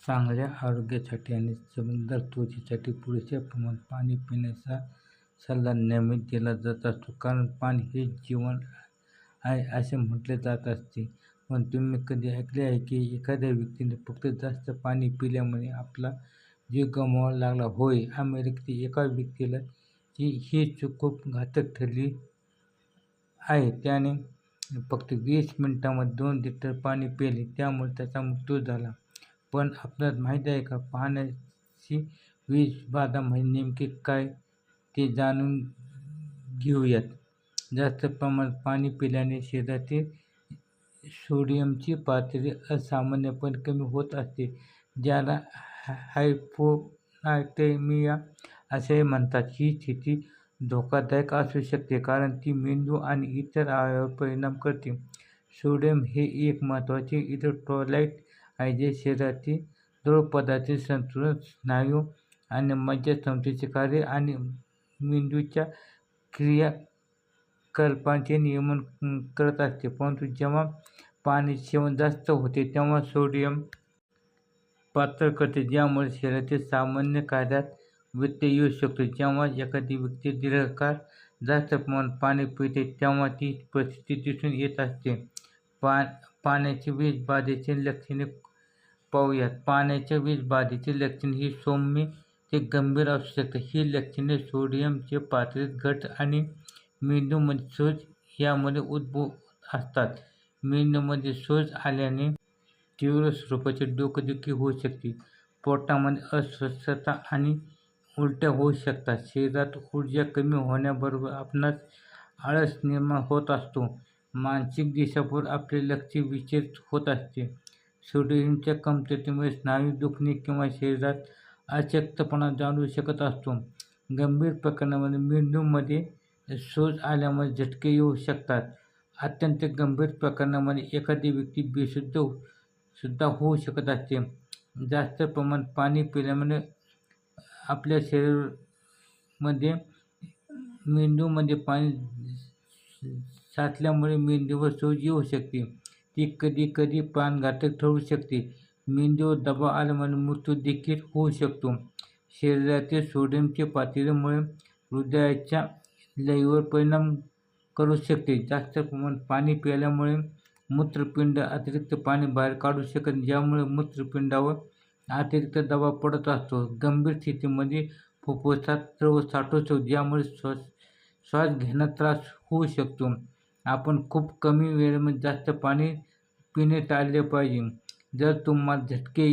चांगल्या आरोग्यासाठी आणि चमकदार त्वचेसाठी पुरेशा प्रमाणात पाणी पिण्याचा सल्ला नियमित दिला जात असतो. कारण पाणी हे जीवन आहे असे म्हटले जात असते. पण तुम्ही कधी ऐकले आहे की एखाद्या व्यक्तीने फक्त जास्त पाणी पिल्यामुळे आपला जीव गमवावा लागला? होय, अमेरिकेतील एका व्यक्तीला ही चूक खूप घातक ठरली आहे. त्याने फक्त 20 मिनिटांमध्ये 2 लिटर पाणी पिले, त्यामुळे त्याचा मृत्यू झाला. पण आपल्याला माहीत आहे का, पाण्याची विषबाधा म्हणजे नेमके काय ते जाणून घेऊयात. जास्त प्रमाणात पाणी पिल्याने शरीरातील सोडियमची पातळी असामान्यपणे कमी होत असते, ज्याला हायपोनाट्रेमिया असेही म्हणतात. ही स्थिती धोकादायक असू शकते कारण ती मेंदू आणि इतर अवयवांवर परिणाम करते. सोडियम हे एक महत्त्वाचे इलेक्ट्रोलाइट आहे जे शरीरातील द्रवपदार्थांचे संतुलन, स्नायू आणि मज्जातंतूचे कार्य आणि मेंदूच्या क्रियाकलापांचे नियमन करत असते. परंतु जेव्हा पाण्याचे सेवन जास्त होते तेव्हा सोडियम पातळ करते, ज्यामुळे शरीरातील सामान्य कार्यात व्यत्यय येऊ शकतो. जेव्हा एखादी व्यक्ती दीर्घकाळ जास्त प्रमाणात पाणी पिते तेव्हा ती परिस्थिती दिसून येत असते. पाण्याच्या विषबाधेची लक्षणे पाहूयात. पाण्याच्या विषबाधेची लक्षणे ही सौम्य ते गंभीर असू शकतात. ही लक्षणे सोडियमच्या पातळीत घट आणि मेंदूमध्ये सूज यामुळे उद्भवत असतात. मेंदूमध्ये सूज आल्याने तीव्र स्वरूपाची डोकेदुखी होऊ शकते, पोटामध्ये अस्वस्थता आणि उलट्या होऊ शकतात. शरीरात ऊर्जा कमी होण्याबरोबर आपणास आळस निर्माण होत असतो. मानसिक दिशाभूल आपले लक्ष विचलित होत असते. सोडियमच्या कमतरतेमुळे स्नायू दुखणे किंवा शरीरात अशक्तपणा जाणवू शकत असतो. गंभीर प्रकरणांमध्ये मेंदूमध्ये सूज आल्यामुळे झटके येऊ शकतात. अत्यंत गंभीर प्रकरणांमध्ये एखादी व्यक्ती बेशुद्ध सुद्धा होऊ शकत असते. जास्त प्रमाणात पाणी पिल्यामुळे आपल्या शरीरामध्ये मेंदूमध्ये पाणी साचल्यामुळे मेंदूवर सूज येऊ शकते. ती कधीकधी प्राणघातक ठरू शकते. मेंदूवर दबाव आल्यामुळे मृत्यू देखील होऊ शकतो. शरीरातील सोडियमच्या पातळीमुळे हृदयाच्या लयीवर परिणाम करू शकते. जास्त प्रमाणात पाणी पिल्यामुळे मूत्रपिंड अतिरिक्त पाणी बाहेर काढू शकते, ज्यामुळे मूत्रपिंडावर अतिरिक्त दबाव पडत असतो. गंभीर स्थितीमध्ये फुफ्फुसात द्रव साठू शकतो, ज्यामुळे श्वास घेण्यास त्रास होऊ शकतो. आपण खूप कमी वेळेमध्ये जास्त पाणी पिणे टाळले पाहिजे. जर तुम्हाला झटके